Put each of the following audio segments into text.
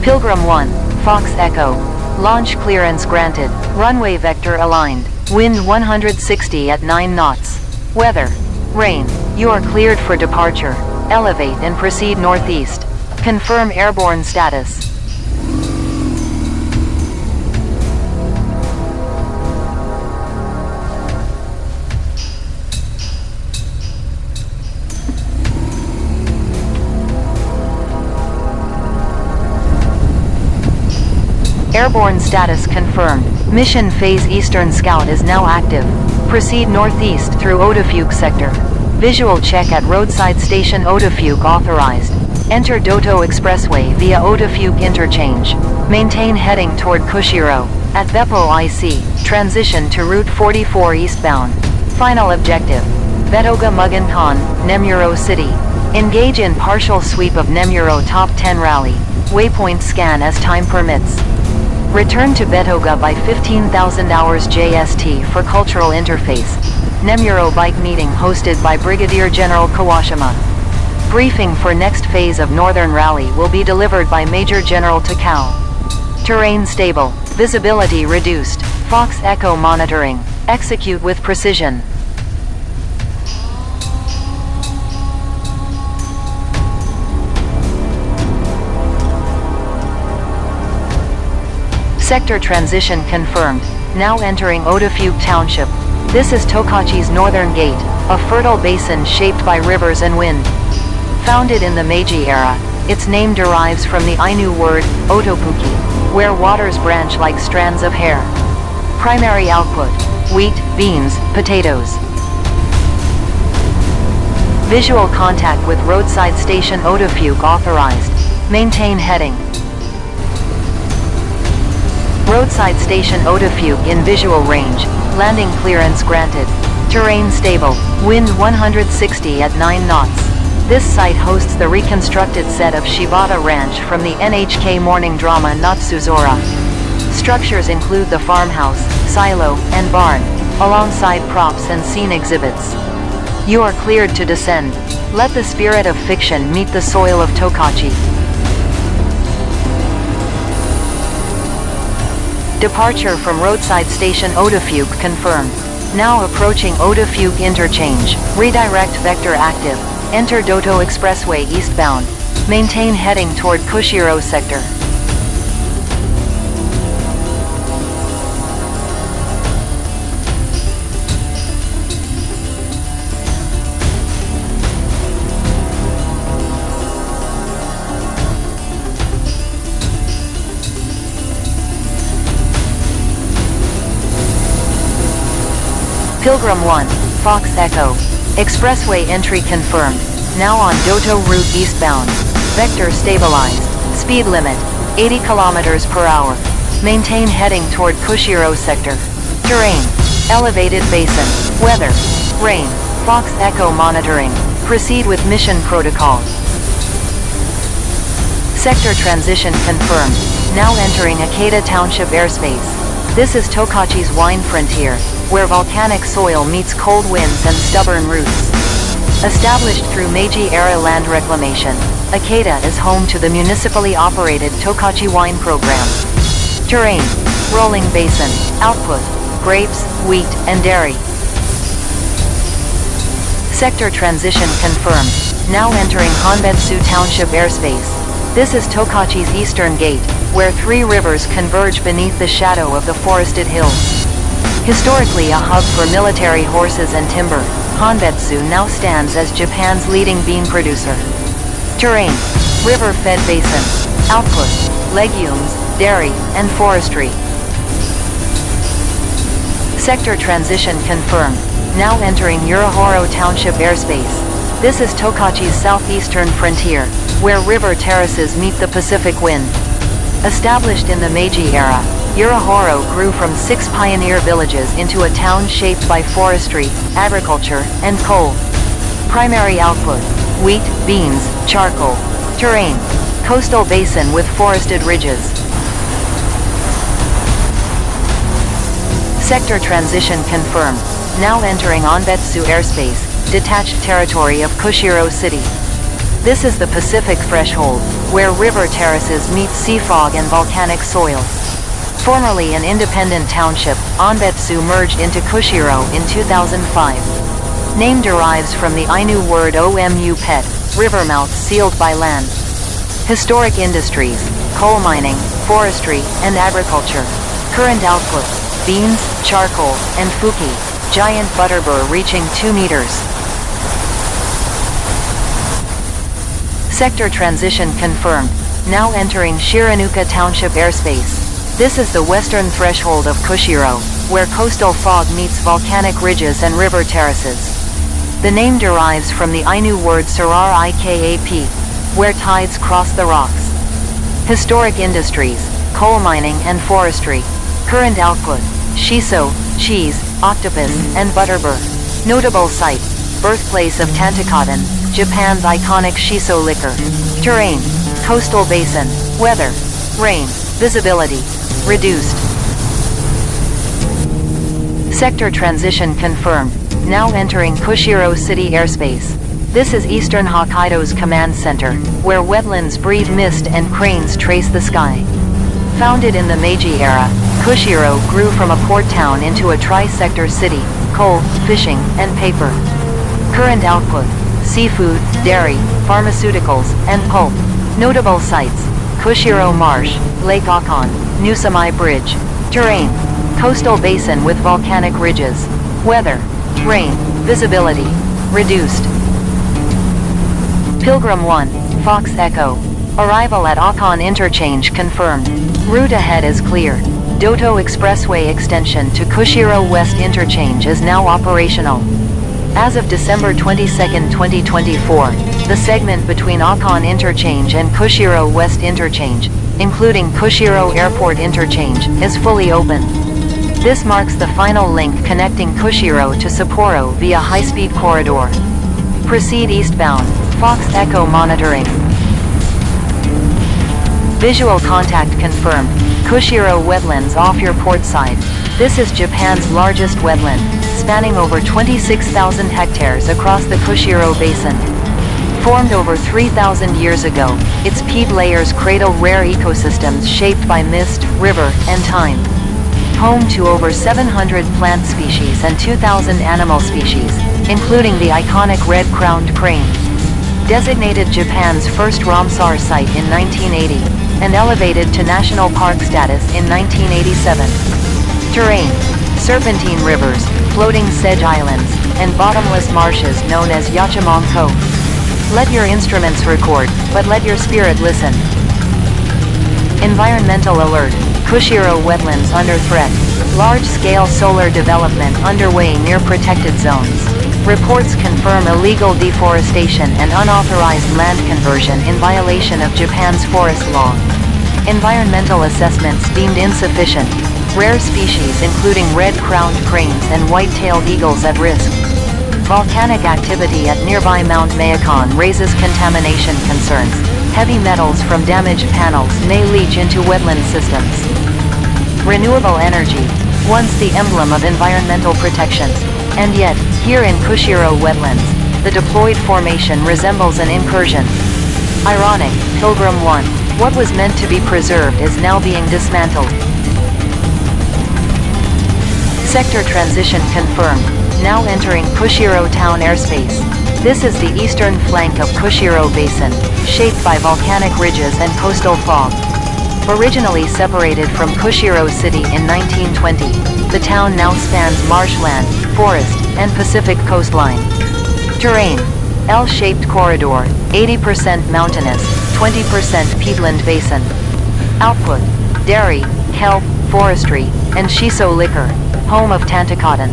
Pilgrim 1, Fox Echo. Launch clearance granted. Runway vector aligned. Wind 160 at 9 knots. Weather. Rain. You are cleared for departure. Elevate and proceed northeast. Confirm airborne status. Airborne status confirmed. Mission Phase Eastern Scout is now active. Proceed northeast through Otofuke sector. Visual check at roadside station Otofuke authorized. Enter Doto Expressway via Otofuke interchange. Maintain heading toward Kushiro. At Beppo IC, transition to Route 44 eastbound. Final objective. Betoga Mugan-kan, Nemuro City. Engage in partial sweep of Nemuro Top 10 Rally. Waypoint scan as time permits. Return to Betoga by 15,000 hours JST for cultural interface. Nemuro bike meeting hosted by Brigadier General Kawashima. Briefing for next phase of Northern Rally will be delivered by Major General Takao. Terrain stable. Visibility reduced. Fox Echo monitoring. Execute with precision. Sector transition confirmed. Now entering Otofuke Township. This is Tokachi's northern gate, a fertile basin shaped by rivers and wind. Founded in the Meiji era, its name derives from the Ainu word, otopuki, where waters branch like strands of hair. Primary output: wheat, beans, potatoes. Visual contact with roadside station Otofuke authorized. Maintain heading. Roadside station Otofuke in visual range. Landing clearance granted. Terrain stable. Wind 160 at 9 knots. This site hosts the reconstructed set of Shibata Ranch from the NHK morning drama Natsuzora. Structures include the farmhouse, silo, and barn, alongside props and scene exhibits. You are cleared to descend. Let the spirit of fiction meet the soil of Tokachi. Departure from roadside station Otofuke confirmed. Now approaching Otofuke interchange. Redirect vector active. Enter Doto Expressway eastbound. Maintain heading toward Kushiro sector. Pilgrim 1, Fox Echo. Expressway entry confirmed. Now on Doto route eastbound. Vector stabilized. Speed limit, 80 km per hour. Maintain heading toward Kushiro sector. Terrain, elevated basin. Weather, rain. Fox Echo monitoring. Proceed with mission protocol. Sector transition confirmed. Now entering Ikeda Township airspace. This is Tokachi's wine frontier, where volcanic soil meets cold winds and stubborn roots. Established through Meiji-era land reclamation, Ikeda is home to the municipally operated Tokachi wine program. Terrain, rolling basin. Output, grapes, wheat, and dairy. Sector transition confirmed. Now entering Honbetsu Township airspace. This is Tokachi's eastern gate, where 3 rivers converge beneath the shadow of the forested hills. Historically a hub for military horses and timber, Honbetsu now stands as Japan's leading bean producer. Terrain, river-fed basin. Output, legumes, dairy, and forestry. Sector transition confirmed. Now entering Urahoro Township airspace. This is Tokachi's southeastern frontier, where river terraces meet the Pacific wind. Established in the Meiji era, Urahoro grew from 6 pioneer villages into a town shaped by forestry, agriculture, and coal. Primary output: wheat, beans, charcoal. Terrain, coastal basin with forested ridges. Sector transition confirmed. Now entering Onbetsu airspace, detached territory of Kushiro City. This is the Pacific threshold, where river terraces meet sea fog and volcanic soil. Formerly an independent township, Onbetsu merged into Kushiro in 2005. Name derives from the Ainu word omu pet, river mouth sealed by land. Historic industries, coal mining, forestry, and agriculture. Current output, beans, charcoal, and fuki, giant butterbur reaching 2 meters. Sector transition confirmed, now entering Shiranuka Township airspace. This is the western threshold of Kushiro, where coastal fog meets volcanic ridges and river terraces. The name derives from the Ainu word sarar ikap, where tides cross the rocks. Historic industries, coal mining and forestry. Current output, shiso, cheese, octopus, and butterbur. Notable sites, birthplace of Tantakaten, Japan's iconic shiso liquor. Terrain, coastal basin. Weather, rain. Visibility, reduced. Sector transition confirmed, now entering Kushiro City airspace. This is eastern Hokkaido's command center, where wetlands breathe mist and cranes trace the sky. Founded in the Meiji era, Kushiro grew from a port town into a tri-sector city, coal, fishing, and paper. Current output, seafood, dairy, pharmaceuticals, and pulp. Notable sites, Kushiro Marsh, Lake Akon, Nusamai Bridge. Terrain, coastal basin with volcanic ridges. Weather, rain. Visibility, reduced. Pilgrim 1, Fox Echo. Arrival at Akon Interchange confirmed. Route ahead is clear. Doto Expressway extension to Kushiro West Interchange is now operational. As of December 22, 2024, the segment between Akon Interchange and Kushiro West Interchange, including Kushiro Airport Interchange, is fully open. This marks the final link connecting Kushiro to Sapporo via high-speed corridor. Proceed eastbound. Fox Echo monitoring. Visual contact confirmed. Kushiro wetlands off your port side. This is Japan's largest wetland, spanning over 26,000 hectares across the Kushiro Basin. Formed over 3,000 years ago, its peat layers cradle rare ecosystems shaped by mist, river, and time. Home to over 700 plant species and 2,000 animal species, including the iconic red-crowned crane. Designated Japan's first Ramsar site in 1980, and elevated to national park status in 1987. Terrain, serpentine rivers, floating sedge islands, and bottomless marshes known as Yachimonko. Let your instruments record, but let your spirit listen. Environmental alert, Kushiro wetlands under threat. Large-scale solar development underway near protected zones. Reports confirm illegal deforestation and unauthorized land conversion in violation of Japan's forest law. Environmental assessments deemed insufficient. Rare species including red-crowned cranes and white-tailed eagles at risk. Volcanic activity at nearby Mount Mayakon raises contamination concerns. Heavy metals from damaged panels may leach into wetland systems. Renewable energy, once the emblem of environmental protection. And yet, here in Kushiro wetlands, the deployed formation resembles an incursion. Ironic, Pilgrim 1, what was meant to be preserved is now being dismantled. Sector transition confirmed, now entering Kushiro town airspace. This is the eastern flank of Kushiro Basin, shaped by volcanic ridges and coastal fog. Originally separated from Kushiro City in 1920, the town now spans marshland, forest, and Pacific coastline. Terrain, L-shaped corridor, 80% mountainous, 20% peatland basin. Output, dairy, kelp, forestry, and shiso liquor, home of Tantakaten.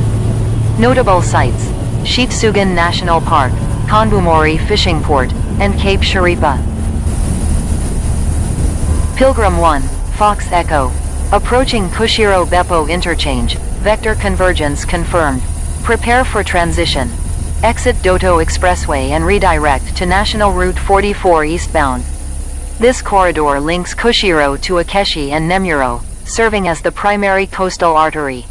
Notable sites, Shitsugan National Park, Konbumori Fishing Port, and Cape Sharipa. Pilgrim 1, Fox Echo. Approaching Kushiro Beppo Interchange, vector convergence confirmed. Prepare for transition. Exit Doto Expressway and redirect to National Route 44 eastbound. This corridor links Kushiro to Akechi and Nemuro, serving as the primary coastal artery.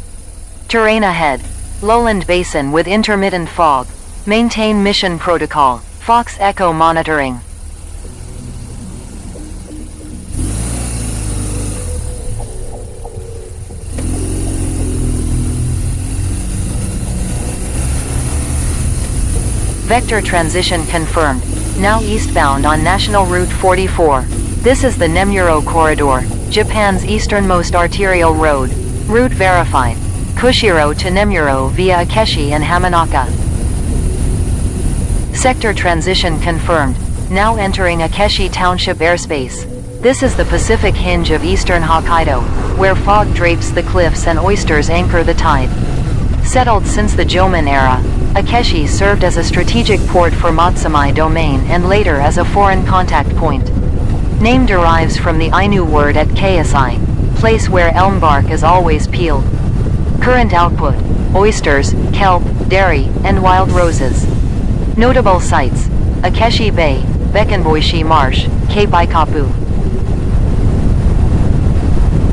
Terrain ahead. Lowland basin with intermittent fog. Maintain mission protocol. Fox Echo monitoring. Vector transition confirmed. Now eastbound on National Route 44. This is the Nemuro Corridor, Japan's easternmost arterial road. Route verified. Kushiro to Nemuro via Akechi and Hamanaka. Sector transition confirmed. Now entering Akechi Township airspace. This is the Pacific hinge of eastern Hokkaido, where fog drapes the cliffs and oysters anchor the tide. Settled since the Jomon era, Akechi served as a strategic port for Matsumai domain and later as a foreign contact point. Name derives from the Ainu word at Keisai, place where elm bark is always peeled. Current output: oysters, kelp, dairy, and wild roses. Notable sites: Akechi Bay, Bekenboishi Marsh, Cape Ikapu.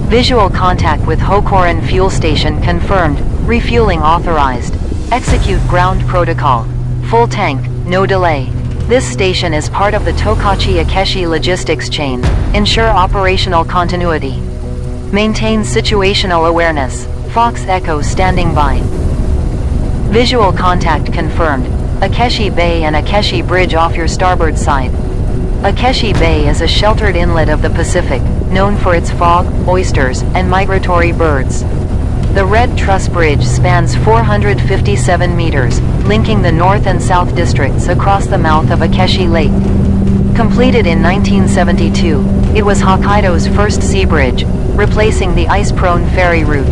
Visual contact with Hokoren fuel station confirmed. Refueling authorized. Execute ground protocol. Full tank, no delay. This station is part of the Tokachi Akechi logistics chain. Ensure operational continuity. Maintain situational awareness. Fox Echo standing by. Visual contact confirmed. Akechi Bay and Akechi Bridge off your starboard side. Akechi Bay is a sheltered inlet of the Pacific, known for its fog, oysters, and migratory birds. The Red Truss Bridge spans 457 meters, linking the north and south districts across the mouth of Akechi Lake. Completed in 1972, it was Hokkaido's first sea bridge, replacing the ice-prone ferry route.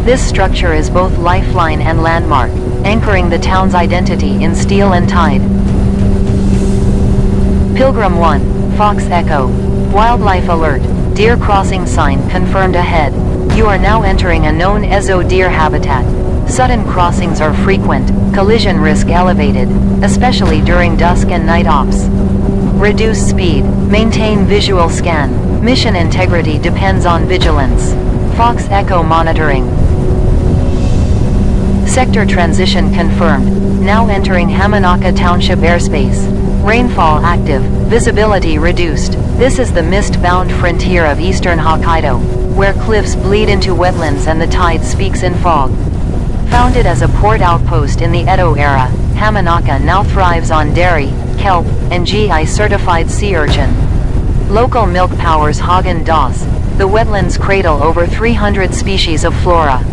This structure is both lifeline and landmark, anchoring the town's identity in steel and tide. Pilgrim 1, Fox Echo. Wildlife alert. Deer crossing sign confirmed ahead. You are now entering a known Ezo deer habitat. Sudden crossings are frequent, collision risk elevated, especially during dusk and night ops. Reduce speed, maintain visual scan. Mission integrity depends on vigilance. Fox Echo monitoring. Sector transition confirmed. Now entering Hamanaka Township airspace. Rainfall active, visibility reduced. This is the mist-bound frontier of eastern Hokkaido, where cliffs bleed into wetlands and the tide speaks in fog. Founded as a port outpost in the Edo era, Hamanaka now thrives on dairy, kelp, and GI-certified sea urchin. Local milk powers Haagen-Dazs, the wetlands cradle over 300 species of flora.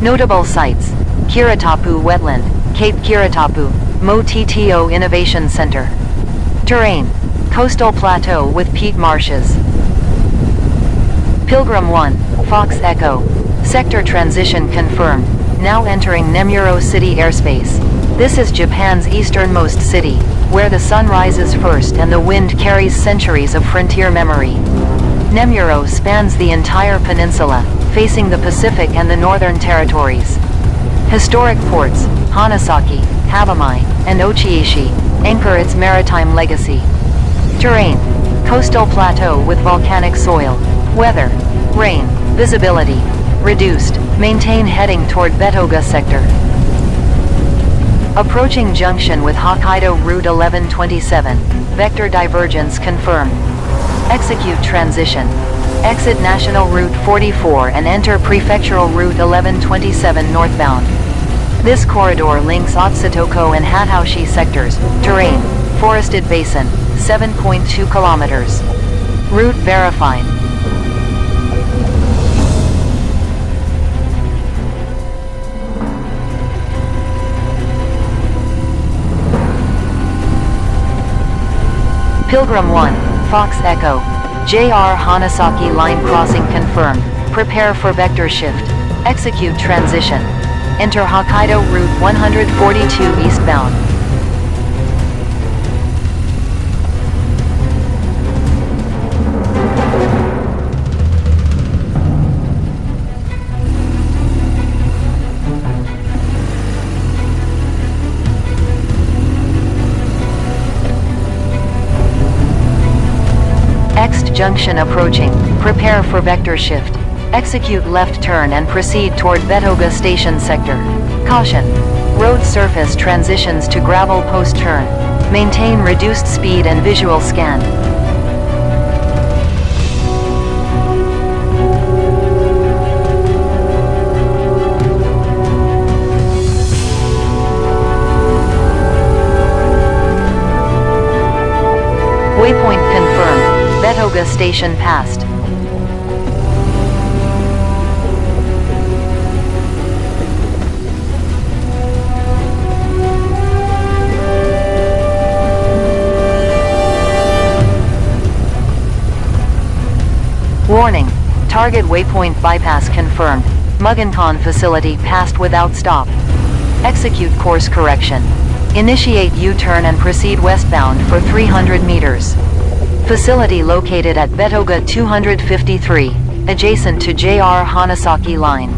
Notable sites: Kiritapu Wetland, Cape Kiritapu, Mo-TTO Innovation Center. Terrain: coastal plateau with peat marshes. Pilgrim 1, Fox Echo. Sector transition confirmed. Now entering Nemuro City airspace. This is Japan's easternmost city, where the sun rises first and the wind carries centuries of frontier memory. Nemuro spans the entire peninsula, facing the Pacific and the Northern Territories. Historic ports, Hanasaki, Habamai, and Ochiishi, anchor its maritime legacy. Terrain: coastal plateau with volcanic soil. Weather: rain. Visibility: reduced. Maintain heading toward Betoga sector. Approaching junction with Hokkaido Route 1127. Vector divergence confirmed. Execute transition. Exit National Route 44 and enter Prefectural Route 1127 northbound. This corridor links Otsutoko and Hataushi sectors. Terrain: forested basin, 7.2 kilometers. Route verified. Pilgrim 1, Fox Echo. JR Hanasaki line crossing confirmed. Prepare for vector shift. Execute transition. Enter Hokkaido Route 142 eastbound. Next junction approaching. Prepare for vector shift. Execute left turn and proceed toward Betoga Station sector. Caution. Road surface transitions to gravel post-turn. Maintain reduced speed and visual scan. Waypoint confirmed. Betauga station passed. Warning. Target waypoint bypass confirmed. Mugunkan facility passed without stop. Execute course correction. Initiate U-turn and proceed westbound for 300 meters. Facility located at Betauga 253, adjacent to JR Hanasaki Line.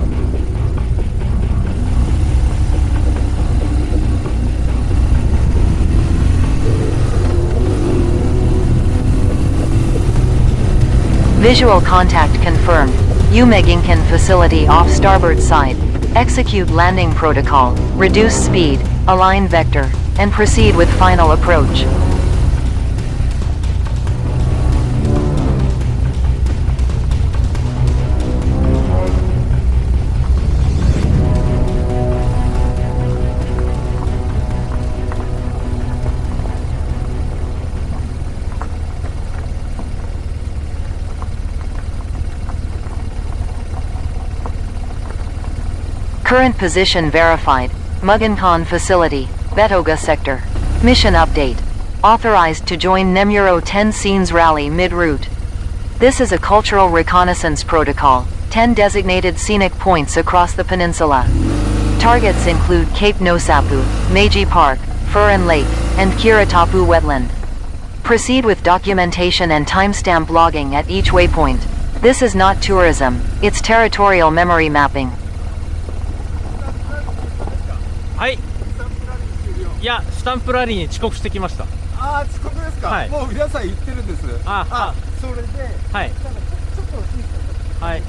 Visual contact confirmed. Umeginkan facility off starboard side. Execute landing protocol, reduce speed, align vector, and proceed with final approach. Current position verified. Mugunkan facility, Betauga sector. Mission update. Authorized to join Nemuro 10 Scenes Rally mid-route. This is a cultural reconnaissance protocol, 10 designated scenic points across the peninsula. Targets include Cape Nosapu, Meiji Park, Furan Lake, and Kiritapu Wetland. Proceed with documentation and timestamp logging at each waypoint. This is not tourism, it's territorial memory mapping. はい。いや、スタンプラリーに遅刻してきました。ああ、遅刻ですか。はい、もう皆さん言ってるんです。あ、それで、はい。ちょっといいですか。はい。